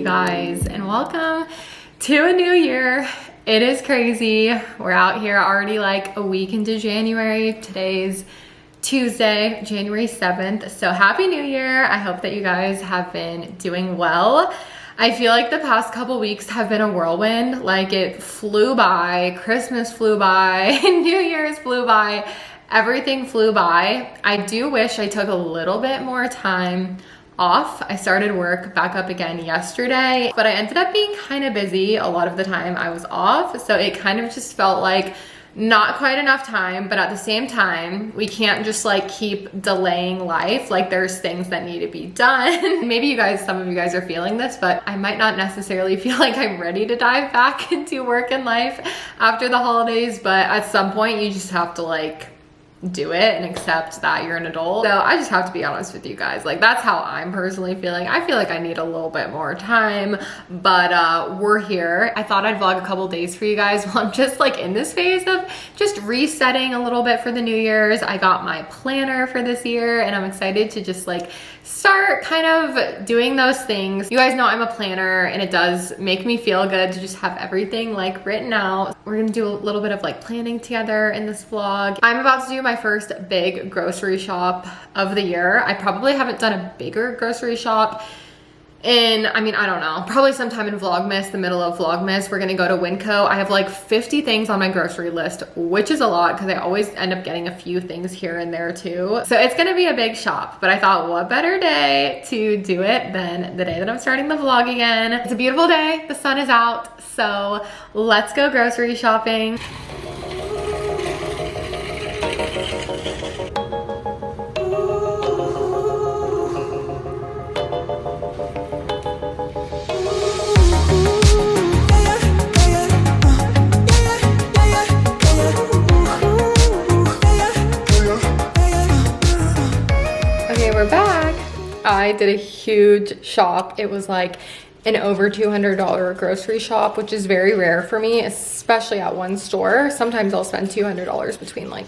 guys, and welcome to a new year. It is crazy. We're out here already like a week into January. Today's Tuesday, January 7th. So happy new year. I hope that you guys have been doing well. I feel like the past couple weeks have been a whirlwind. Like it flew by, Christmas flew by, New Year's flew by, everything flew by. I do wish I took a little bit more time off. I started work back up again yesterday, but I ended up being kind of busy a lot of the time I was off. So it kind of just felt like not quite enough time, but at the same time, we can't just like keep delaying life. Like there's things that need to be done. Maybe you guys, some of you guys are feeling this, but I might not necessarily feel like I'm ready to dive back into work and life after the holidays, but at some point you just have to like do it and accept that you're an adult. So I just have to be honest with you guys. Like that's how I'm personally feeling. I feel like I need a little bit more time, but we're here. I thought I'd vlog a couple days for you guys while I'm just like in this phase of just resetting a little bit for the New Year's. I got my planner for this year and I'm excited to just like start kind of doing those things. You guys know I'm a planner and it does make me feel good to just have everything like written out. We're gonna do a little bit of like planning together in this vlog. I'm about to do my first big grocery shop of the year. I probably haven't done a bigger grocery shop in, I mean, I don't know, probably sometime in Vlogmas, the middle of Vlogmas. We're gonna go to Winco. I have like 50 things on my grocery list, which is a lot because I always end up getting a few things here and there too. So it's gonna be a big shop, but I thought what better day to do it than the day that I'm starting the vlog again. It's a beautiful day, the sun is out, so let's go grocery shopping. We're back. I did a huge shop. It was like an over $200 grocery shop, which is very rare for me, especially at one store. Sometimes I'll spend $200 between like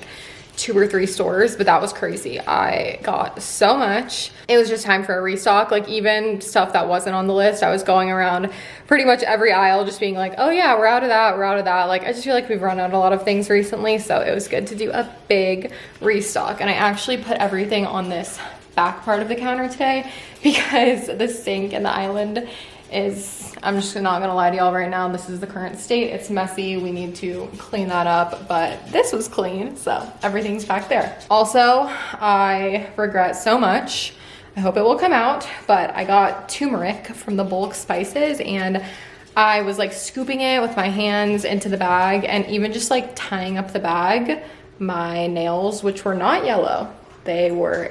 2 or 3 stores, but that was crazy. I got so much. It was just time for a restock. Like even stuff that wasn't on the list, I was going around pretty much every aisle just being like, oh yeah, we're out of that, we're out of that. Like I just feel like we've run out a lot of things recently, so it was good to do a big restock. And I actually put everything on this back part of the counter today because the sink and the island is, I'm just not gonna lie to y'all right now, this is the current state. It's messy, we need to clean that up, but this was clean, so everything's back there. Also, I regret so much, I hope it will come out, but I got turmeric from the bulk spices and I was like scooping it with my hands into the bag and even just like tying up the bag, my nails, which were not yellow, they were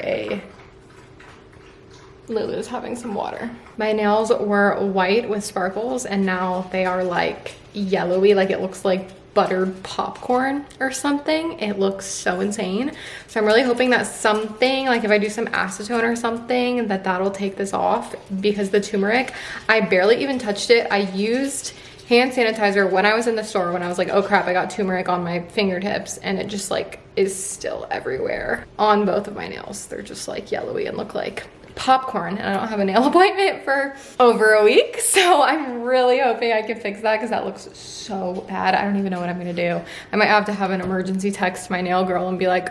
Lulu's having some water. My nails were white with sparkles and now they are like yellowy, like it looks like buttered popcorn or something. It looks so insane. So I'm really hoping that something, like if I do some acetone or something, that'll take this off because the turmeric, I barely even touched it. I used hand sanitizer when I was in the store when I was like, oh crap, I got turmeric on my fingertips and it just like is still everywhere on both of my nails. They're just like yellowy and look like popcorn and I don't have a nail appointment for over a week, so I'm really hoping I can fix that because that looks so bad. I don't even know what I'm gonna do. I might have to have an emergency text my nail girl and be like,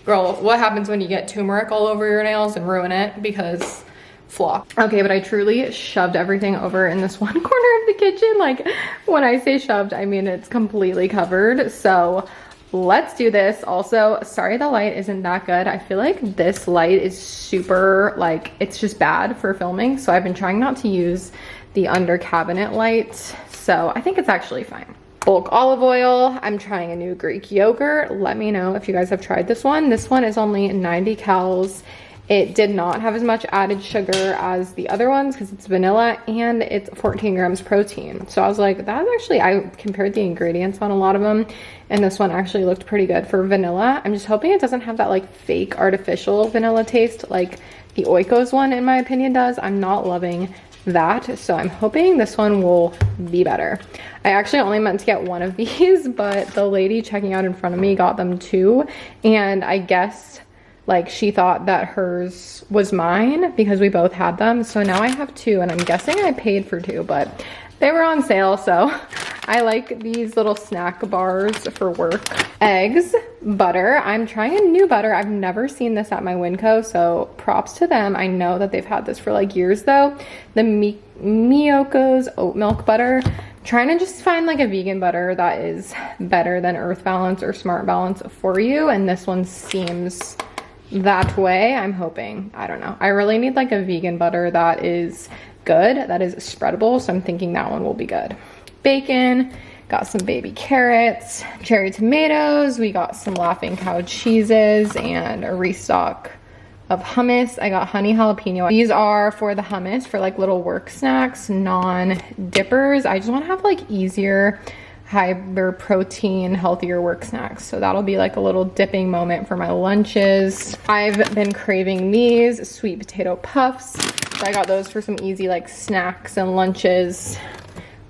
girl, what happens when you get turmeric all over your nails and ruin it? Because flop. Okay, but I truly shoved everything over in this one corner of the kitchen. Like when I say shoved, I mean it's completely covered, so let's do this. Also, sorry the light isn't that good. I feel like this light is super, like, it's just bad for filming. So I've been trying not to use the under cabinet light. So I think it's actually fine. Bulk olive oil. I'm trying a new Greek yogurt. Let me know if you guys have tried this one. This one is only 90 calories. It did not have as much added sugar as the other ones because it's vanilla and it's 14 grams protein. So I was like, that's actually, I compared the ingredients on a lot of them and this one actually looked pretty good for vanilla. I'm just hoping it doesn't have that like fake artificial vanilla taste like the Oikos one in my opinion does. I'm not loving that, so I'm hoping this one will be better. I actually only meant to get one of these, but the lady checking out in front of me got them 2, and I guessed Like she thought that hers was mine because we both had them. So now I have two, and I'm guessing I paid for two, but they were on sale. So I like these little snack bars for work. Eggs, butter. I'm trying a new butter. I've never seen this at my Winco, so props to them. I know that they've had this for like years though. The Miyoko's oat milk butter. Trying to just find like a vegan butter that is better than Earth Balance or Smart Balance for you, and this one seems that way. I'm hoping. I don't know. I really need like a vegan butter that is good, that is spreadable, so I'm thinking that one will be good. Bacon, got some baby carrots, cherry tomatoes, we got some Laughing Cow cheeses, and a restock of hummus. I got honey jalapeno. These are for the hummus, for like little work snacks, non-dippers. I just want to have like easier, higher protein, healthier work snacks. So that'll be like a little dipping moment for my lunches. I've been craving these sweet potato puffs. So I got those for some easy like snacks and lunches.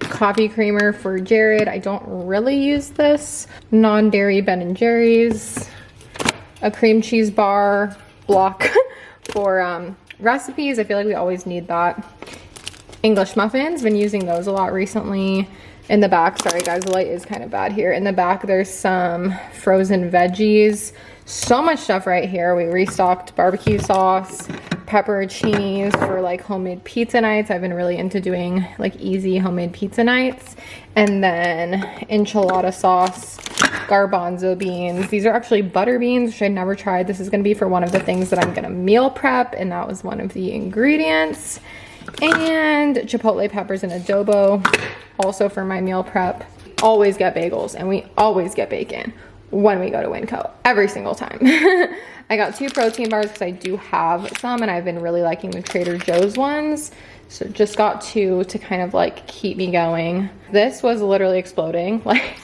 Coffee creamer for Jared. I don't really use this. Non-dairy Ben & Jerry's. A cream cheese bar block for recipes. I feel like we always need that. English muffins, been using those a lot recently. In the back, sorry guys, the light is kind of bad here. In the back, there's some frozen veggies. So much stuff right here. We restocked barbecue sauce, pepperoncinis for like homemade pizza nights. I've been really into doing like easy homemade pizza nights. And then enchilada sauce, garbanzo beans. These are actually butter beans, which I never tried. This is gonna be for one of the things that I'm gonna meal prep, and that was one of the ingredients. And chipotle peppers and adobo, also for my meal prep. Always get bagels, and we always get bacon when we go to Winco, every single time. I got 2 protein bars because I do have some, and I've been really liking the Trader Joe's ones. So just got 2 to kind of like keep me going. This was literally exploding. Like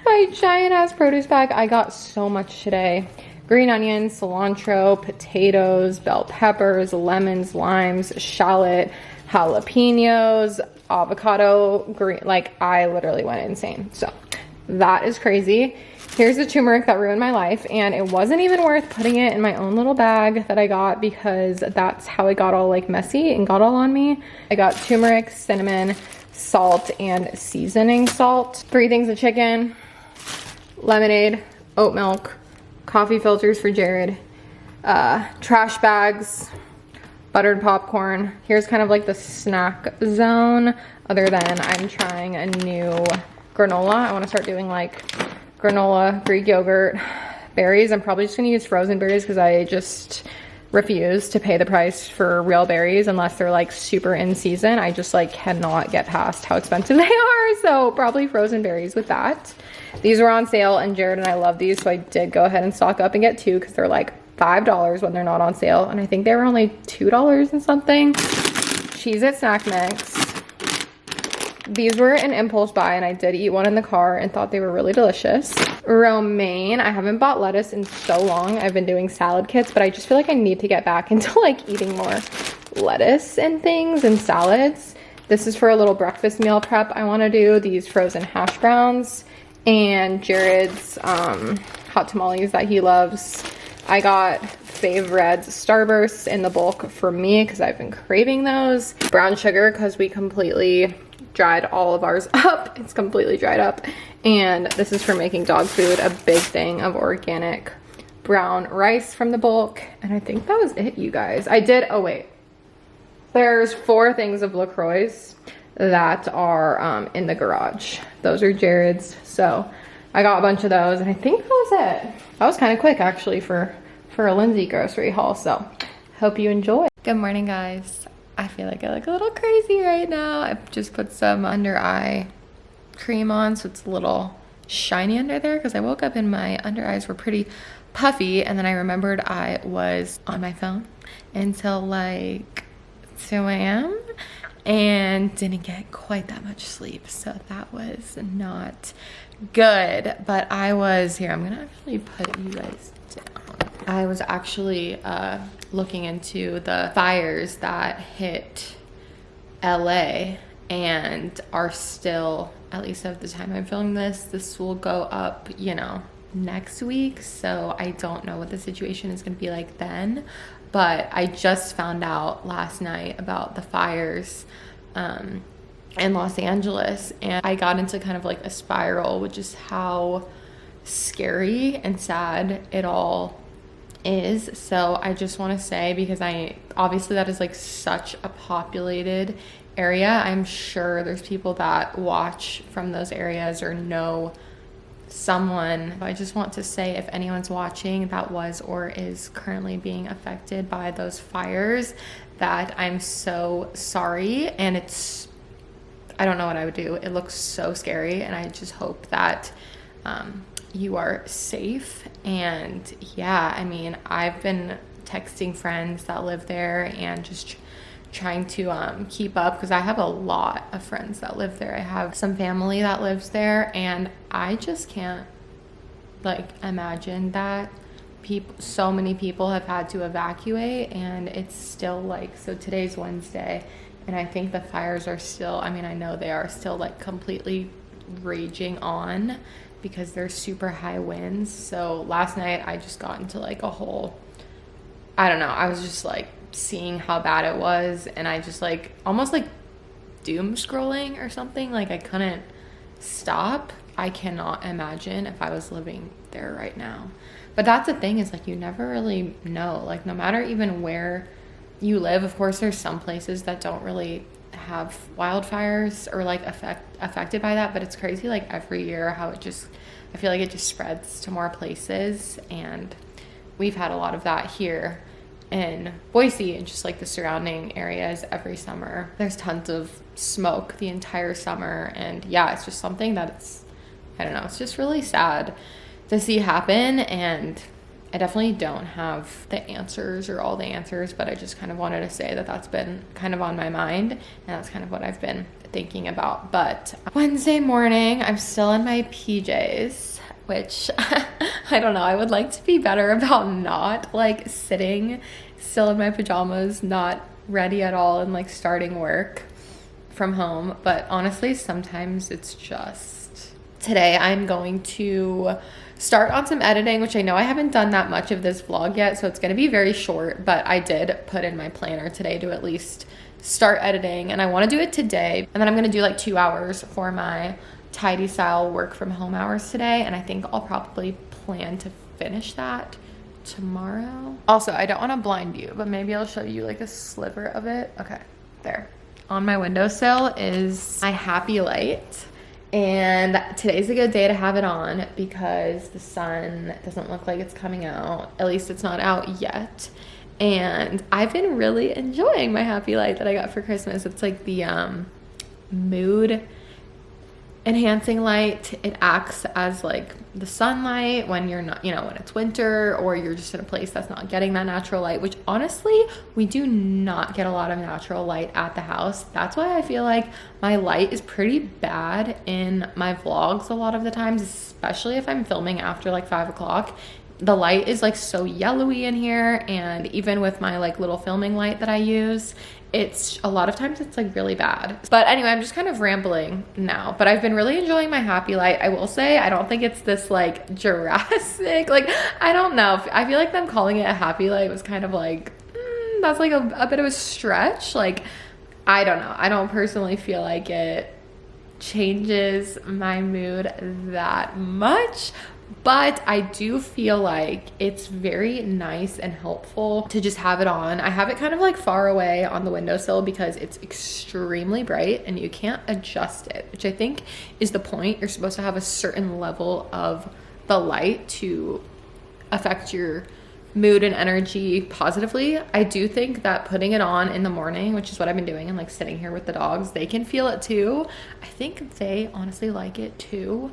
my giant ass produce bag. I got so much today. Green onions, cilantro, potatoes, bell peppers, lemons, limes, shallot, jalapenos, avocado, green. Like I literally went insane. So that is crazy. Here's the turmeric that ruined my life, and it wasn't even worth putting it in my own little bag that I got because that's how it got all like messy and got all on me. I got turmeric, cinnamon, salt, and seasoning salt. 3 things of chicken, lemonade, oat milk, coffee filters for Jared, trash bags, buttered popcorn. Here's kind of like the snack zone, other than I'm trying a new granola. I want to start doing like granola, Greek yogurt, berries. I'm probably just going to use frozen berries because I just refuse to pay the price for real berries unless they're like super in season. I just like cannot get past how expensive they are. So probably frozen berries with that. These were on sale, and Jared and I love these, so I did go ahead and stock up and get 2 because they're like $5 when they're not on sale, and I think they were only $2 and something. Cheez-It snack mix. These were an impulse buy, and I did eat one in the car and thought they were really delicious. Romaine. I haven't bought lettuce in so long. I've been doing salad kits, but I just feel like I need to get back into like eating more lettuce and things and salads. This is for a little breakfast meal prep I want to do. These frozen hash browns and Jared's hot tamales that he loves. I got Fave Reds Starbursts in the bulk for me because I've been craving those. Brown sugar because we completely dried all of ours up. It's completely dried up. And this is for making dog food. A big thing of organic brown rice from the bulk. And I think that was it, you guys. I did, oh wait. There's 4 things of LaCroix that are in the garage. Those are Jared's. So I got a bunch of those, and I think that was it. That was kind of quick actually for a Lindsey grocery haul. So hope you enjoy. Good morning, guys. I feel like I look a little crazy right now. I've just put some under eye cream on, so it's a little shiny under there because I woke up and my under eyes were pretty puffy, and then I remembered I was on my phone until like 2 a.m. and didn't get quite that much sleep, so that was not good. But I was here, I'm gonna actually put you guys down. I was actually looking into the fires that hit LA and are still, at least at the time I'm filming this will go up, you know, next week, so I don't know what the situation is going to be like then. But I just found out last night about the fires in Los Angeles, and I got into kind of like a spiral, which is how scary and sad it all is. So I just want to say, because obviously that is like such a populated area, I'm sure there's people that watch from those areas or know someone. I just want to say, if anyone's watching that was or is currently being affected by those fires, that I'm so sorry, and I don't know what I would do. It looks so scary, and I just hope that you are safe. And yeah, I mean, I've been texting friends that live there and just trying to keep up, because I have a lot of friends that live there. I have some family that lives there, and I just can't like imagine that so many people have had to evacuate, and it's still like, so today's Wednesday, and I think the fires are still, I mean, I know they are still like completely raging on because there's super high winds. So last night I just got into like a whole, I don't know, I was just like seeing how bad it was, and I just like almost like doom scrolling or something. Like I couldn't stop. I cannot imagine if I was living there right now. But that's the thing, is like you never really know, like no matter even where you live. Of course there's some places that don't really have wildfires or like affected by that, but it's crazy like every year how it just, I feel like it just spreads to more places. And we've had a lot of that here in Boise and just like the surrounding areas every summer. There's tons of smoke the entire summer, and yeah, it's just something that's, I don't know, it's just really sad to see happen. And I definitely don't have the answers or all the answers, but I just kind of wanted to say that that's been kind of on my mind, and that's kind of what I've been thinking about. But Wednesday morning, I'm still in my PJs, which I don't know, I would like to be better about not like sitting still in my pajamas, not ready at all, and like starting work from home. But honestly, sometimes it's just, today I'm going to start on some editing, which I know I haven't done that much of this vlog yet, so it's going to be very short, but I did put in my planner today to at least start editing, and I want to do it today. And then I'm going to do like 2 hours for my tidy style work from home hours today, and I think I'll probably plan to finish that tomorrow. Also, I don't want to blind you, but maybe I'll show you like a sliver of it. Okay, there. On my windowsill is my happy light. And today's a good day to have it on because the sun doesn't look like it's coming out. At least it's not out yet. And I've been really enjoying my happy light that I got for Christmas. It's like the mood enhancing light. It acts as like the sunlight when you're not, you know, when it's winter or you're just in a place that's not getting that natural light, which honestly, we do not get a lot of natural light at the house. That's why I feel like my light is pretty bad in my vlogs a lot of the times, especially if I'm filming after like 5 o'clock. The light is like so yellowy in here, and even with my like little filming light that I use, it's a lot of times it's like really bad. But anyway, I'm just kind of rambling now, but I've been really enjoying my happy light. I will say, I don't think it's this like Jurassic, like, I don't know. I feel like them calling it a happy light was kind of like, that's like a bit of a stretch. Like, I don't know. I don't personally feel like it changes my mood that much. But I do feel like it's very nice and helpful to just have it on. I have it kind of like far away on the windowsill because it's extremely bright and you can't adjust it, which I think is the point. You're supposed to have a certain level of the light to affect your mood and energy positively. I do think that putting it on in the morning, which is what I've been doing, and like sitting here with the dogs, they can feel it too. I think they honestly like it too.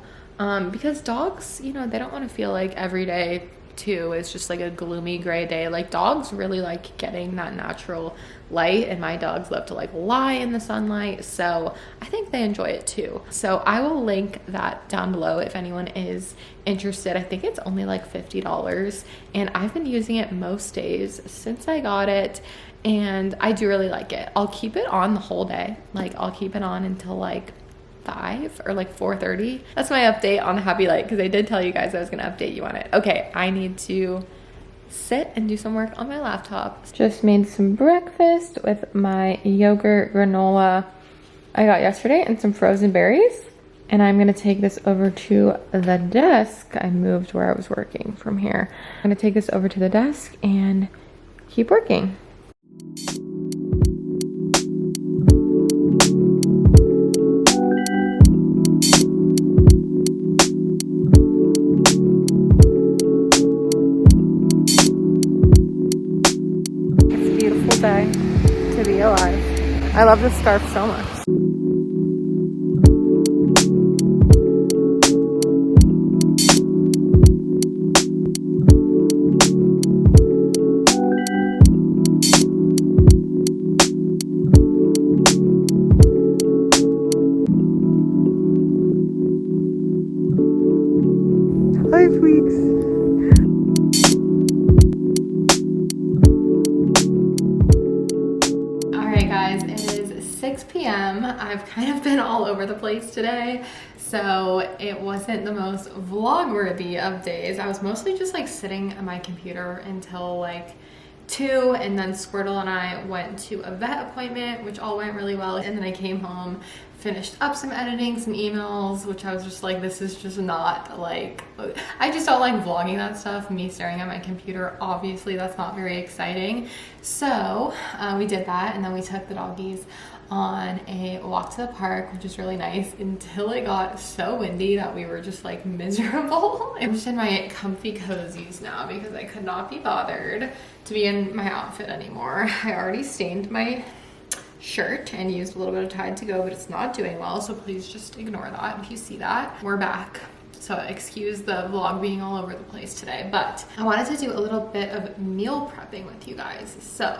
Because dogs, you know, they don't want to feel like every day too is just like a gloomy gray day. Like, dogs really like getting that natural light, and my dogs love to like lie in the sunlight, so I think they enjoy it too. So I will link that down below if anyone is interested. I think it's only like $50, and I've been using it most days since I got it, and I do really like it. I'll keep it on the whole day. Like, I'll keep it on until like 5 or like 4:30. That's my update on the Happy Light, because I did tell you guys I was gonna update you on it. Okay, I need to sit and do some work on my laptop. Just made some breakfast with my yogurt granola I got yesterday and some frozen berries. And I'm gonna take this over to the desk. I moved where I was working from here. I'm gonna take this over to the desk and keep working. Day to be alive. I love this scarf so much. Hi, freaks. I've kind of been all over the place today, so it wasn't the most vlog-worthy of days. I was mostly just like sitting at my computer until like 2, and then Squirtle and I went to a vet appointment, which all went really well, and then I came home, finished up some editing, some emails, which I was just like, this is just not like, I just don't like vlogging that stuff, me staring at my computer. Obviously that's not very exciting. So we did that, and then we took the doggies on a walk to the park, which is really nice, until it got so windy that we were just like miserable. I'm just in my comfy cozies now because I could not be bothered to be in my outfit anymore. I already stained my shirt and used a little bit of Tide to Go, but it's not doing well, so please just ignore that if you see that. We're back, so excuse the vlog being all over the place today, but I wanted to do a little bit of meal prepping with you guys. So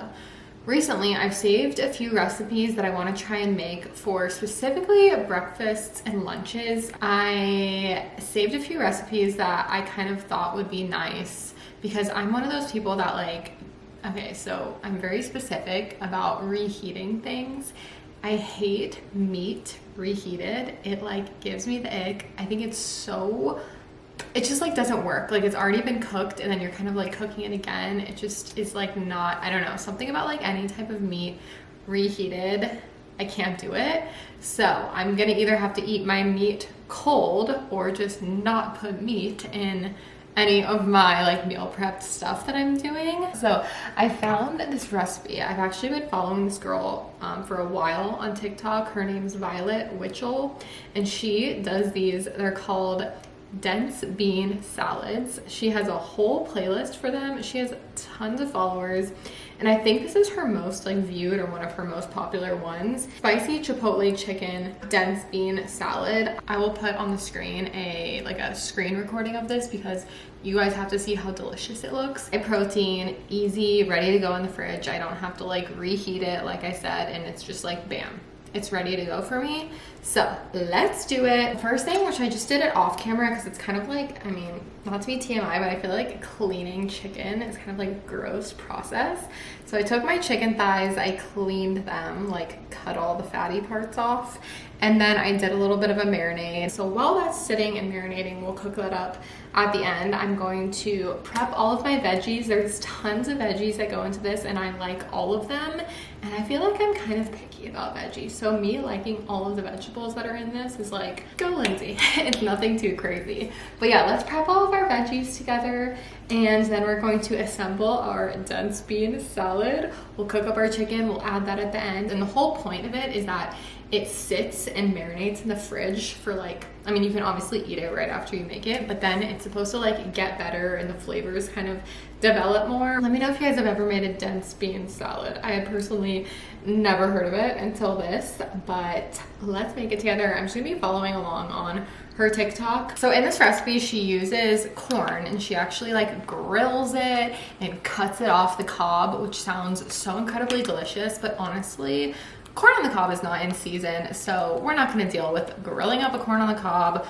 recently, I've saved a few recipes that I want to try and make for specifically breakfasts and lunches. I saved a few recipes that I kind of thought would be nice, because I'm one of those people that like, okay, so I'm very specific about reheating things. I hate meat reheated. It like gives me the ick. I think it's so, it just like doesn't work. Like it's already been cooked and then you're kind of like cooking it again. It just is like not, I don't know, something about like any type of meat reheated, I can't do it. So I'm gonna either have to eat my meat cold or just not put meat in any of my like meal prepped stuff that I'm doing. So I found this recipe. I've actually been following this girl for a while on TikTok. Her name's Violet Witchell, and she does these, they're called dense bean salads. She has a whole playlist for them. She has tons of followers, and I think this is her most like viewed or one of her most popular ones. Spicy chipotle chicken dense bean salad. I will put on the screen a screen recording of this because you guys have to see how delicious it looks. A protein, easy, ready to go in the fridge. I don't have to like reheat it like I said, and it's just like bam, it's ready to go for me. So let's do it. First thing, which I just did it off camera because it's kind of like, I mean, not to be TMI, but I feel like cleaning chicken is kind of like a gross process. So I took my chicken thighs, I cleaned them, like cut all the fatty parts off, and then I did a little bit of a marinade. So while that's sitting and marinating, we'll cook that up at the end. I'm going to prep all of my veggies. There's tons of veggies that go into this, and I like all of them. And I feel like I'm kind of picky about veggies. So me liking all of the vegetables that are in this is like, go Lindsay. It's nothing too crazy. But yeah, let's prep all of our veggies together, and then we're going to assemble our dense bean salad. We'll cook up our chicken, we'll add that at the end. And the whole point of it is that it sits and marinates in the fridge for like, I mean, you can obviously eat it right after you make it, but then it's supposed to like get better and the flavors kind of develop more. Let me know if you guys have ever made a dense bean salad. I had personally never heard of it until this, but let's make it together. I'm just gonna be following along on her TikTok. So in this recipe, she uses corn, and she actually like grills it and cuts it off the cob, which sounds so incredibly delicious, but honestly, corn on the cob is not in season, so we're not gonna deal with grilling up a corn on the cob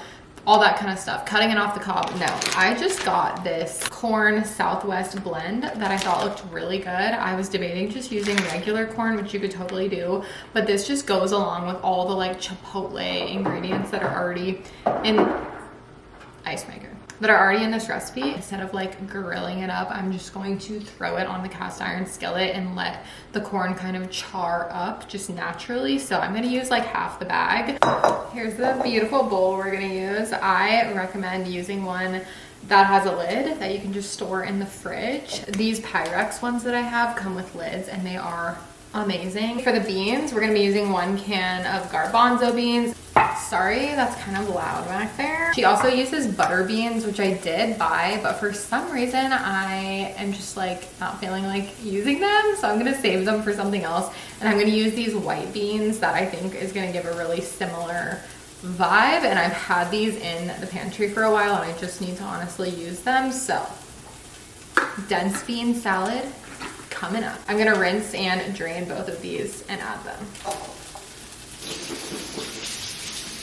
all that kind of stuff, cutting it off the cob. No, I just got this corn Southwest blend that I thought looked really good. I was debating just using regular corn, which you could totally do, but this just goes along with all the like Chipotle ingredients that are already in ice maker, that are already in this recipe. Instead of like grilling it up, I'm just going to throw it on the cast iron skillet and let the corn kind of char up just naturally. So I'm gonna use like half the bag. Here's the beautiful bowl we're gonna use. I recommend using one that has a lid that you can just store in the fridge. These Pyrex ones that I have come with lids and they are amazing. For the beans, we're gonna be using 1 can of garbanzo beans. Sorry, that's kind of loud back there. She also uses butter beans, which I did buy, but for some reason I am just like not feeling like using them. So I'm gonna save them for something else. And I'm gonna use these white beans that I think is gonna give a really similar vibe. And I've had these in the pantry for a while and I just need to honestly use them. So dense bean salad coming up. I'm gonna rinse and drain both of these and add them.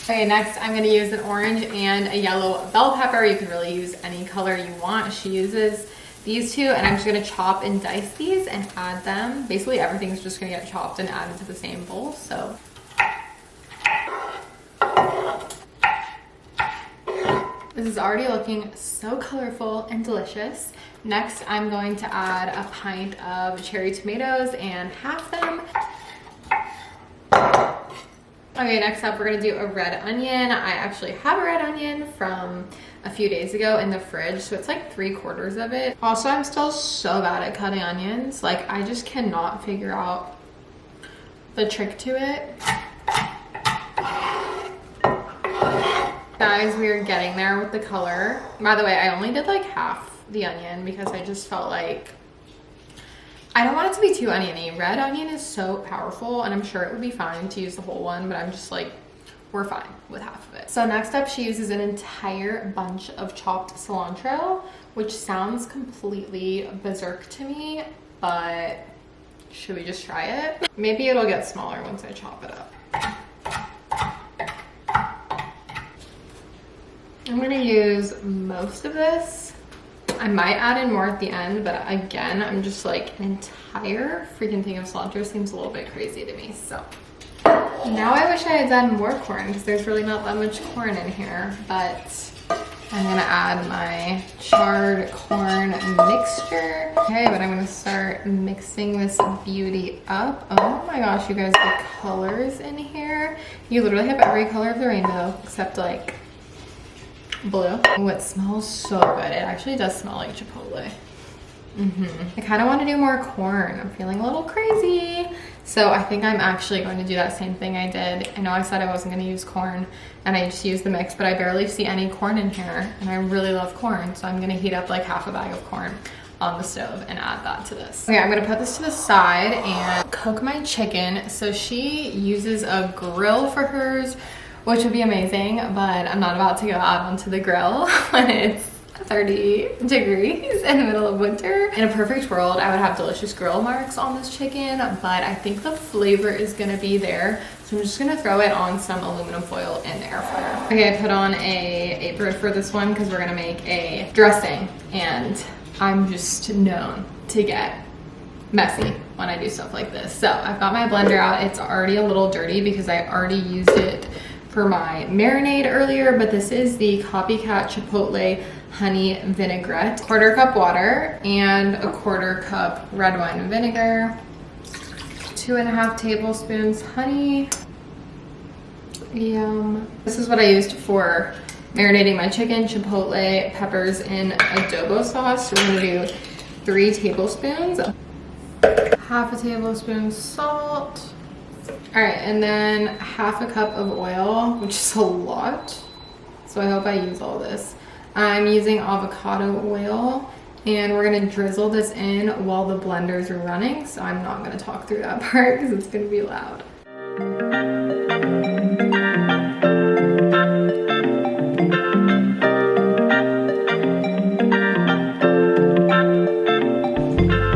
Okay, next I'm gonna use an orange and a yellow bell pepper. You can really use any color you want. She uses these two, and I'm just gonna chop and dice these and add them. Basically everything's just gonna get chopped and added to the same bowl, so. This is already looking so colorful and delicious. Next, I'm going to add a pint of cherry tomatoes and half them. Okay, next up, we're gonna do a red onion. I actually have a red onion from a few days ago in the fridge, so it's like 3/4 of it. Also, I'm still so bad at cutting onions. Like, I just cannot figure out the trick to it. Guys, we are getting there with the color. By the way, I only did like half the onion because I just felt like I don't want it to be too oniony. Red onion is so powerful and I'm sure it would be fine to use the whole one, but I'm just like, we're fine with half of it. So next up, she uses an entire bunch of chopped cilantro, which sounds completely berserk to me, but should we just try it? Maybe it'll get smaller once I chop it up. I'm gonna use most of this. I might add in more at the end, but again, I'm just like, an entire freaking thing of cilantro seems a little bit crazy to me, so. Now I wish I had done more corn because there's really not that much corn in here, but I'm gonna add my charred corn mixture. Okay, but I'm gonna start mixing this beauty up. Oh my gosh, you guys, the colors in here. You literally have every color of the rainbow except like blue. Oh, it smells so good. It actually does smell like Chipotle. I kind of want to do more corn. I'm feeling a little crazy. So I think I'm actually going to do that same thing I did. I know I said I wasn't going to use corn and I just used the mix, but I barely see any corn in here and I really love corn. So I'm going to heat up like half a bag of corn on the stove and add that to this. Okay, I'm going to put this to the side and cook my chicken. So she uses a grill for hers, which would be amazing, but I'm not about to go out onto the grill when it's 30 degrees in the middle of winter. In a perfect world, I would have delicious grill marks on this chicken, but I think the flavor is gonna be there. So I'm just gonna throw it on some aluminum foil in the air fryer. Okay, I put on a apron for this one because we're gonna make a dressing, and I'm just known to get messy when I do stuff like this. So I've got my blender out. It's already a little dirty because I already used it for my marinade earlier, but this is the Copycat Chipotle Honey Vinaigrette. 1/4 cup water and a 1/4 cup red wine vinegar, 2.5 tablespoons honey. Yum. This is what I used for marinating my chicken, chipotle, peppers, and adobo sauce. So we're gonna do 3 tablespoons, 1/2 tablespoon salt. All right, and then 1/2 cup of oil, which is a lot. So I hope I use all this. I'm using avocado oil, and we're gonna drizzle this in while the blenders are running. So I'm not gonna talk through that part because it's gonna be loud.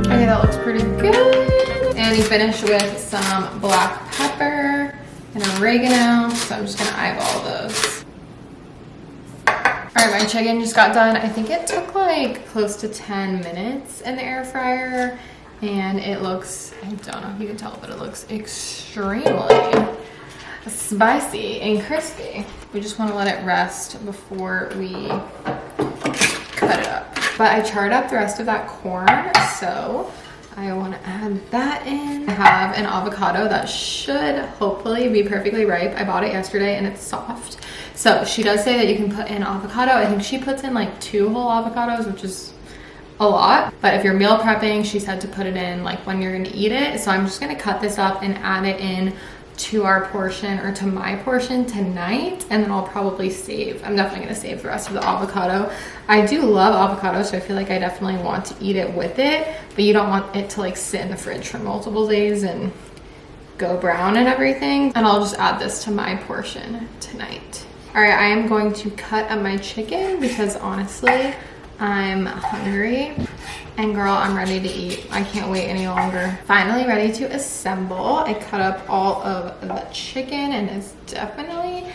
Okay, that looks pretty good. And you finish with some black pepper and oregano. So I'm just gonna eyeball those. All right, my chicken just got done. I think it took like close to 10 minutes in the air fryer, and it looks, I don't know if you can tell, but it looks extremely spicy and crispy. We just want to let it rest before we cut it up. But I charred up the rest of that corn, so I want to add that in. I have an avocado that should hopefully be perfectly ripe. I bought it yesterday and it's soft. So she does say that you can put in avocado. I think she puts in like 2 whole avocados, which is a lot. But if you're meal prepping, she said to put it in like when you're gonna eat it. So I'm just gonna cut this up and add it in to our portion, or to my portion tonight, and then I'll probably save. I'm definitely gonna save the rest of the avocado. I do love avocado, so I feel like I definitely want to eat it with it, but you don't want it to like sit in the fridge for multiple days and go brown and everything. And I'll just add this to my portion tonight. All right, I am going to cut up my chicken because honestly, I'm hungry. And girl, I'm ready to eat. I can't wait any longer. Finally ready to assemble. I cut up all of the chicken and it's definitely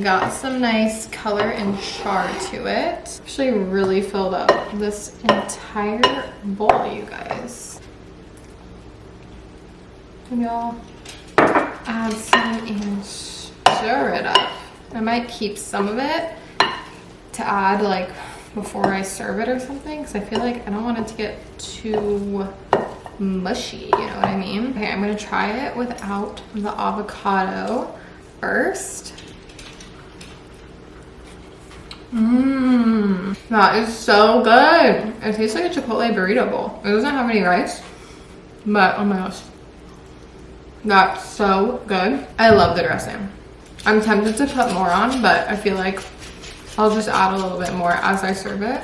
got some nice color and char to it. Actually really filled up this entire bowl, you guys. And y'all add some and stir it up. I might keep some of it to add like before I serve it or something, because I feel like I don't want it to get too mushy, you know what I mean? Okay, I'm gonna try it without the avocado first. That is so good. It tastes like a Chipotle burrito bowl. It doesn't have any rice, but oh my gosh, that's so good. I love the dressing. I'm tempted to put more on, but I feel like I'll just add a little bit more as I serve it.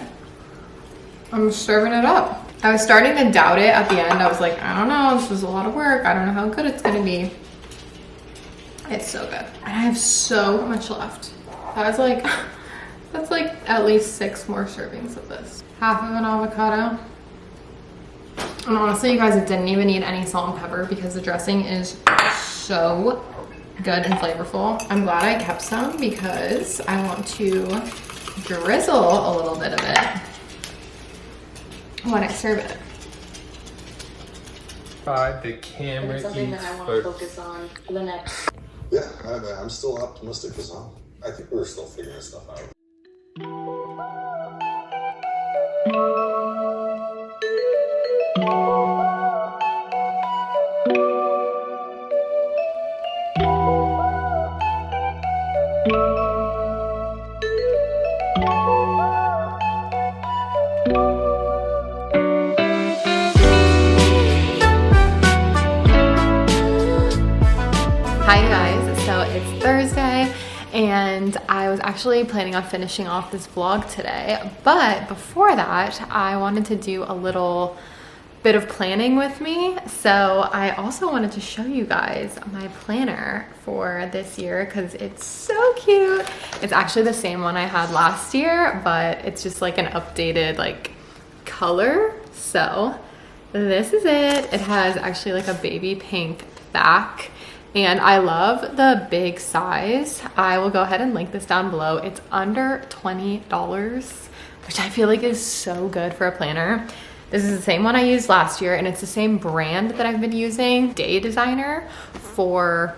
I'm serving it up. I was starting to doubt it at the end. I was like, I don't know, this is a lot of work. I don't know how good it's gonna be. It's so good. And I have so much left. That's like at least 6 more servings of this. Half of an avocado. And honestly, you guys, it didn't even need any salt and pepper because the dressing is so good and flavorful. I'm glad I kept some because I want to drizzle a little bit of it when I serve it. The camera something that I want to focus on for the next. Yeah, I'm still optimistic as well. I think we're still figuring stuff out. Hi guys, so it's Thursday and I was actually planning on finishing off this vlog today, but before that I wanted to do a little bit of planning with me. So I also wanted to show you guys my planner for this year because it's so cute. It's actually the same one I had last year, but it's just like an updated like color. So this is it. It has actually like a baby pink back. And I love the big size. I will go ahead and link this down below. It's under $20, which I feel like is so good for a planner. This is the same one I used last year, and it's the same brand that I've been using, Day Designer, for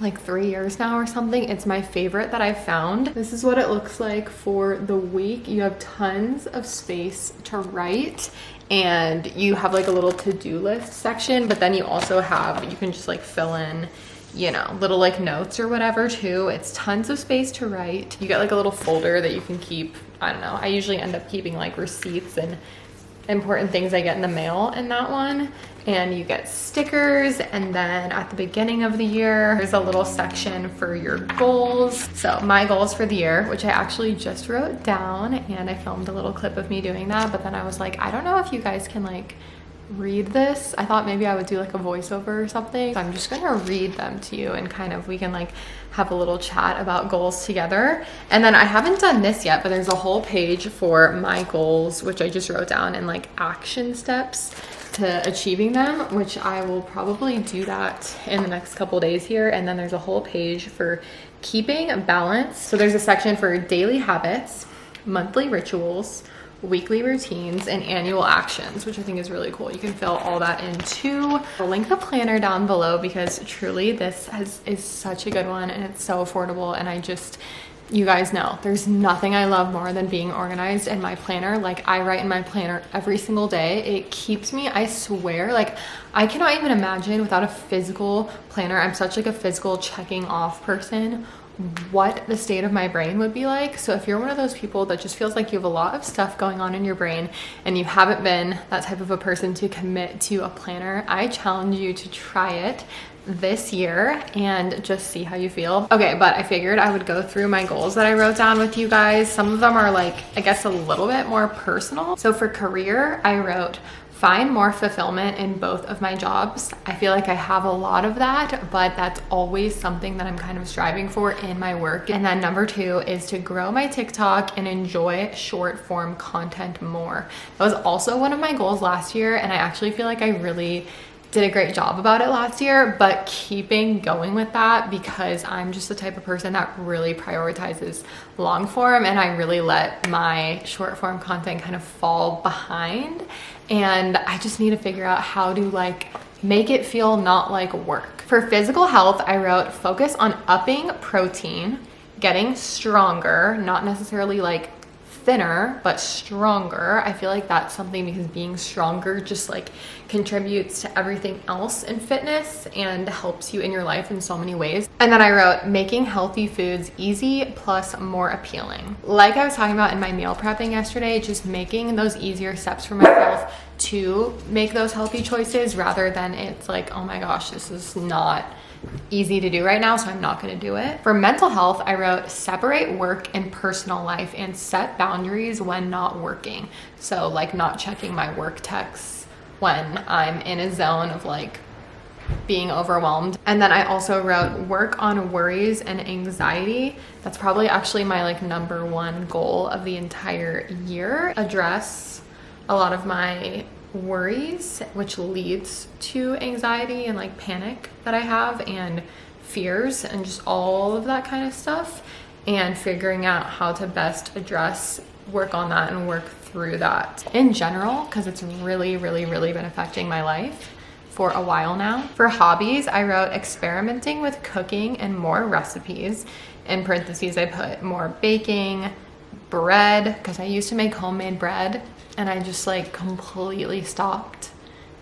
like 3 years now or something. It's my favorite that I've found. This is what it looks like for the week. You have tons of space to write, and you have like a little to-do list section, but then you also have, you can just like fill in, you know, little like notes or whatever too. It's tons of space to write. You get like a little folder that you can keep, I don't know, I usually end up keeping like receipts and important things I get in the mail in that one. And you get stickers, and then at the beginning of the year there's a little section for your goals. So my goals for the year, which I actually just wrote down, and I filmed a little clip of me doing that, but then I was like, I don't know if you guys can like read this. I thought maybe I would do like a voiceover or something. So I'm just gonna read them to you and kind of, we can like have a little chat about goals together. And then I haven't done this yet, but there's a whole page for my goals, which I just wrote down, and like action steps to achieving them, which I will probably do that in the next couple days here. And then there's a whole page for keeping balance. So there's a section for daily habits, monthly rituals, weekly routines, and annual actions, which I think is really cool. You can fill all that in too. I'll link the planner down below because truly this is such a good one and it's so affordable. And you guys know there's nothing I love more than being organized in my planner. Like, I write in my planner every single day. It keeps me, I swear, like I cannot even imagine without a physical planner. I'm such like a physical checking off person, what the state of my brain would be like. So if you're one of those people that just feels like you have a lot of stuff going on in your brain and you haven't been that type of a person to commit to a planner, I challenge you to try it this year and just see how you feel. Okay, but I figured I would go through my goals that I wrote down with you guys. Some of them are like, I guess, a little bit more personal. So for career, I wrote find more fulfillment in both of my jobs. I feel like I have a lot of that, but that's always something that I'm kind of striving for in my work. And then number 2 is to grow my TikTok and enjoy short form content more. That was also one of my goals last year, and I actually feel like I really did a great job about it last year, but keeping going with that because I'm just the type of person that really prioritizes long form, and I really let my short form content kind of fall behind. And I just need to figure out how to like make it feel not like work. For physical health, I wrote focus on upping protein, getting stronger, not necessarily like thinner, but stronger. I feel like that's something because being stronger just like contributes to everything else in fitness and helps you in your life in so many ways. And then I wrote making healthy foods easy plus more appealing. Like I was talking about in my meal prepping yesterday, just making those easier steps for myself to make those healthy choices rather than it's like, oh my gosh, this is not easy to do right now, so I'm not going to do it. For mental health, I wrote separate work and personal life and set boundaries when not working. So like not checking my work texts when I'm in a zone of like being overwhelmed. And then I also wrote work on worries and anxiety. That's probably actually my like number 1 goal of the entire year. Address a lot of my worries, which leads to anxiety and like panic that I have and fears and just all of that kind of stuff, and figuring out how to best address, work on that and work through that in general, because it's really been affecting my life for a while now. For hobbies, I wrote experimenting with cooking and more recipes. In parentheses, I put more baking, bread, because I used to make homemade bread and I just like completely stopped.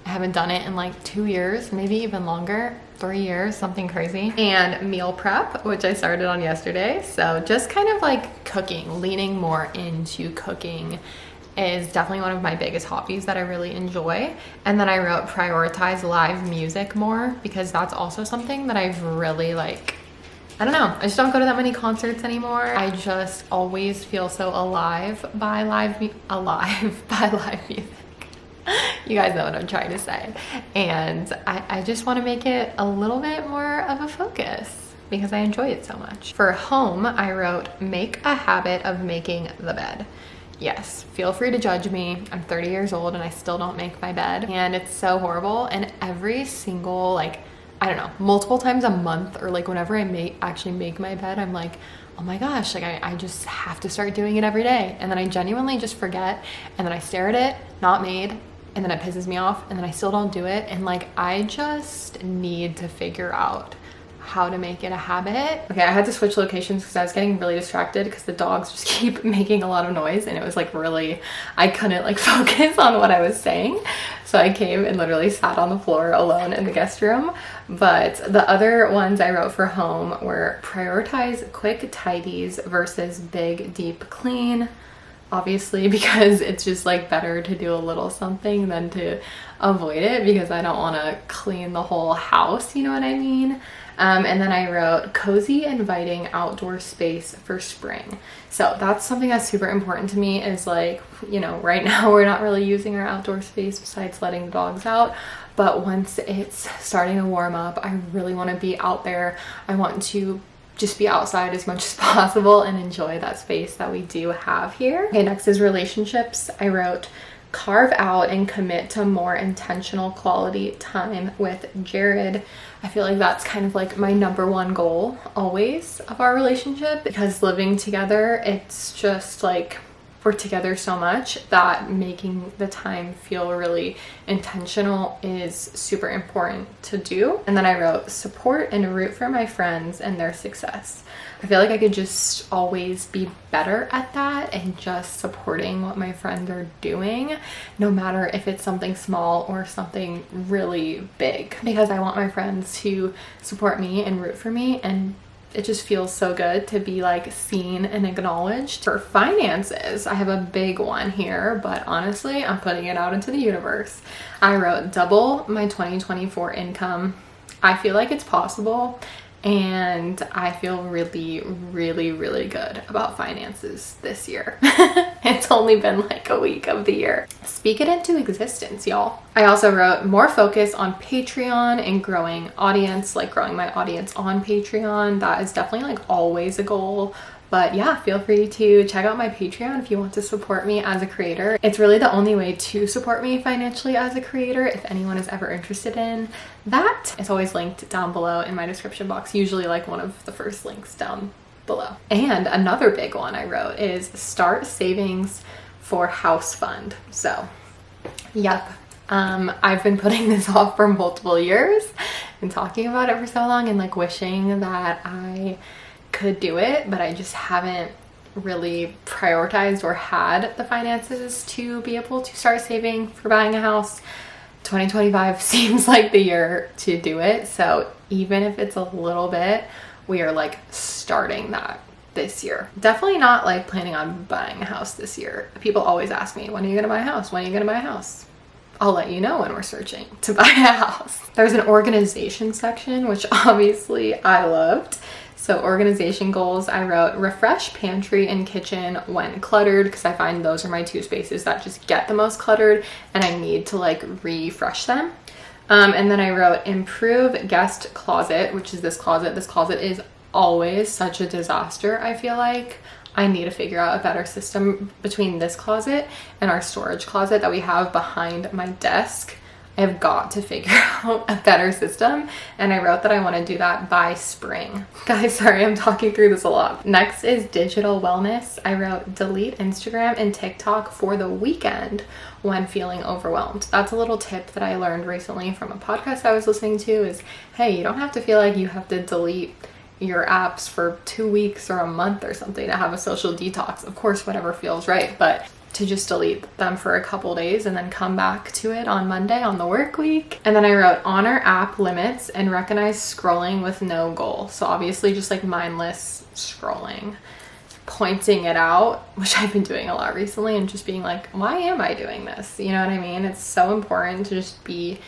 I haven't done it in like 2 years, maybe even longer, 3 years, something crazy. And meal prep, which I started on yesterday. So just kind of like cooking, leaning more into cooking is definitely one of my biggest hobbies that I really enjoy. And then I wrote prioritize live music more, because that's also something that I've really like, I don't know, I just don't go to that many concerts anymore. I just always feel so alive by live music. You guys know what I'm trying to say. And I just want to make it a little bit more of a focus because I enjoy it so much. For home, I wrote make a habit of making the bed. Yes, feel free to judge me. I'm 30 years old and I still don't make my bed, and it's so horrible. And every single like, I don't know, multiple times a month or like whenever I actually make my bed, I'm like, oh my gosh, like I just have to start doing it every day. And then I genuinely just forget, and then I stare at it, not made, and then it pisses me off, and then I still don't do it. And like, I just need to figure out how to make it a habit. Okay, I had to switch locations because I was getting really distracted because the dogs just keep making a lot of noise, and it was like really, I couldn't like focus on what I was saying. So I came and literally sat on the floor alone in the guest room. But the other ones I wrote for home were prioritize quick tidies versus big deep clean. Obviously, because it's just like better to do a little something than to avoid it, because I don't want to clean the whole house, you know what I mean? And then I wrote cozy, inviting outdoor space for spring. So that's something that's super important to me, is like, you know, right now we're not really using our outdoor space besides letting the dogs out. But once it's starting to warm up, I really want to be out there. I want to just be outside as much as possible and enjoy that space that we do have here. Okay, next is relationships. I wrote carve out and commit to more intentional quality time with Jared. I feel like that's kind of like my number one goal always of our relationship, because living together, it's just like we're together so much that making the time feel really intentional is super important to do. And then I wrote support and root for my friends and their success. I feel like I could just always be better at that and just supporting what my friends are doing, no matter if it's something small or something really big, because I want my friends to support me and root for me, and it just feels so good to be like seen and acknowledged. For finances, I have a big one here, but honestly, I'm putting it out into the universe. I wrote double my 2024 income. I feel like it's possible, and I feel really, really, really good about finances this year. It's only been like a week of the year. Speak it into existence, y'all. I also wrote more focus on Patreon and growing audience, like growing my audience on Patreon. That is definitely like always a goal. But yeah, feel free to check out my Patreon if you want to support me as a creator. It's really the only way to support me financially as a creator, if anyone is ever interested in that. It's always linked down below in my description box, usually like one of the first links down below. And another big one I wrote is start savings for house fund. So, yep. I've been putting this off for multiple years and talking about it for so long and like wishing that I could do it, but I just haven't really prioritized or had the finances to be able to start saving for buying a house. 2025 seems like the year to do it, so even if it's a little bit, we are like starting that this year. Definitely not like planning on buying a house this year. People always ask me, when are you gonna buy a house? When are you gonna buy a house? I'll let you know when we're searching to buy a house. There's an organization section, which obviously I loved. So organization goals, I wrote refresh pantry and kitchen when cluttered, because I find those are my two spaces that just get the most cluttered and I need to like refresh them. And then I wrote improve guest closet, which is this closet. This closet is always such a disaster, I feel like. I need to figure out a better system between this closet and our storage closet that we have behind my desk. I have got to figure out a better system, and I wrote that I want to do that by spring. Guys, sorry, I'm talking through this a lot. Next is digital wellness. I wrote delete Instagram and TikTok for the weekend when feeling overwhelmed. That's a little tip that I learned recently from a podcast I was listening to is, hey, you don't have to feel like you have to delete your apps for 2 weeks or a month or something to have a social detox. Of course, whatever feels right, but to just delete them for a couple days and then come back to it on Monday on the work week. And then I wrote honor app limits and recognize scrolling with no goal. So obviously just like mindless scrolling, pointing it out, which I've been doing a lot recently, and just being like, why am I doing this? You know what I mean? It's so important to just be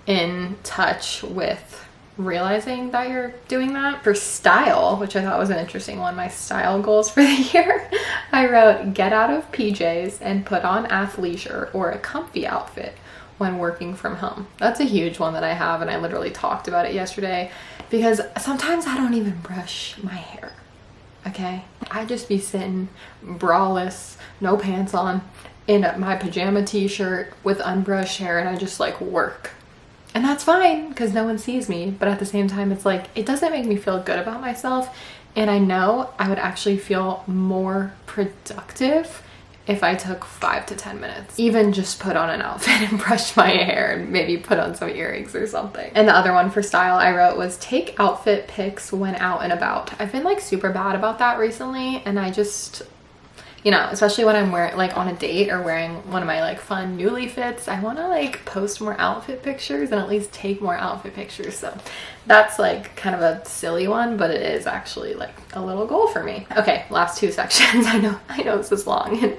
in touch with realizing that you're doing that. For style, which I thought was an interesting one, my style goals for the year, I wrote get out of PJs and put on athleisure or a comfy outfit when working from home. That's a huge one that I have, and I literally talked about it yesterday because sometimes I don't even brush my hair. Okay, I just be sitting braless, no pants on, in my pajama t-shirt with unbrushed hair, and I just like work. And that's fine because no one sees me, but at the same time, it's like, it doesn't make me feel good about myself. And I know I would actually feel more productive if I took 5 to 10 minutes, even just put on an outfit and brush my hair and maybe put on some earrings or something. And the other one for style I wrote was take outfit pics when out and about. I've been like super bad about that recently, and I just, you know, especially when I'm wearing like on a date or wearing one of my like fun newly fits, I want to like post more outfit pictures and at least take more outfit pictures. So that's like kind of a silly one, but it is actually like a little goal for me. Okay, last two sections. I know this is long and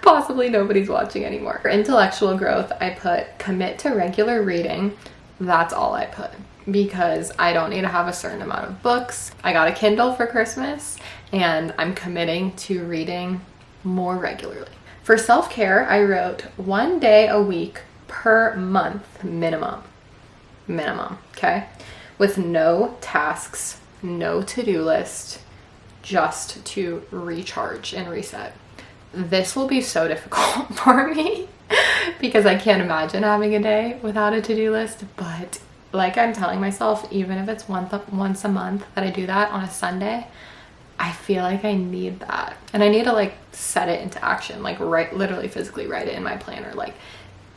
possibly nobody's watching anymore. For intellectual growth, I put commit to regular reading. That's all I put, because I don't need to have a certain amount of books. I got a Kindle for Christmas and I'm committing to reading more regularly. For self-care, I wrote 1 day a week per month minimum, okay? With no tasks, no to-do list, just to recharge and reset. This will be so difficult for me because I can't imagine having a day without a to-do list. But like I'm telling myself, even if it's once a month that I do that on a Sunday, I feel like I need that. And I need to like set it into action, like literally physically write it in my planner, like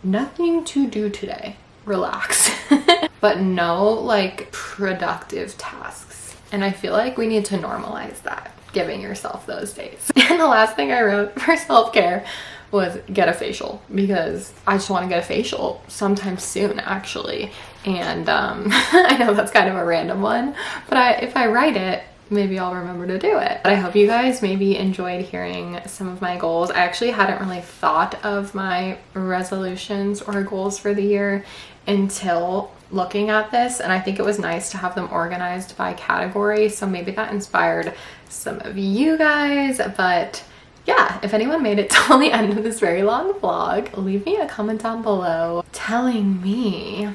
nothing to do today, relax. But no like productive tasks. And I feel like we need to normalize that, giving yourself those days. And the last thing I wrote for self-care was get a facial, because I just want to get a facial sometime soon actually. And I know that's kind of a random one, but if I write it, maybe I'll remember to do it. But I hope you guys maybe enjoyed hearing some of my goals. I actually hadn't really thought of my resolutions or goals for the year until looking at this, and I think it was nice to have them organized by category, so maybe that inspired some of you guys. But yeah, if anyone made it till the end of this very long vlog, leave me a comment down below telling me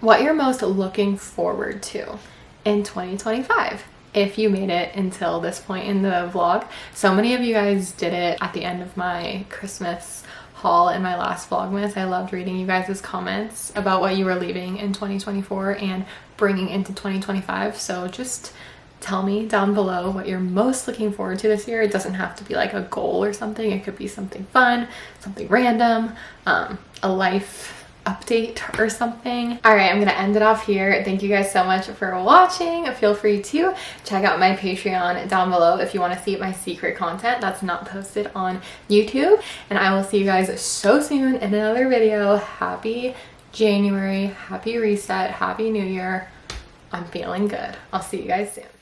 what you're most looking forward to in 2025. If you made it until this point in the vlog. So many of you guys did it at the end of my Christmas haul in my last Vlogmas. I loved reading you guys' comments about what you were leaving in 2024 and bringing into 2025. So just tell me down below what you're most looking forward to this year. It doesn't have to be like a goal or something. It could be something fun, something random, a life update or something. All right, I'm gonna end it off here. Thank you guys so much for watching. Feel free to check out my Patreon down below if you want to see my secret content that's not posted on YouTube. And I will see you guys so soon in another video. Happy January, happy reset, happy new year. I'm feeling good. I'll see you guys soon.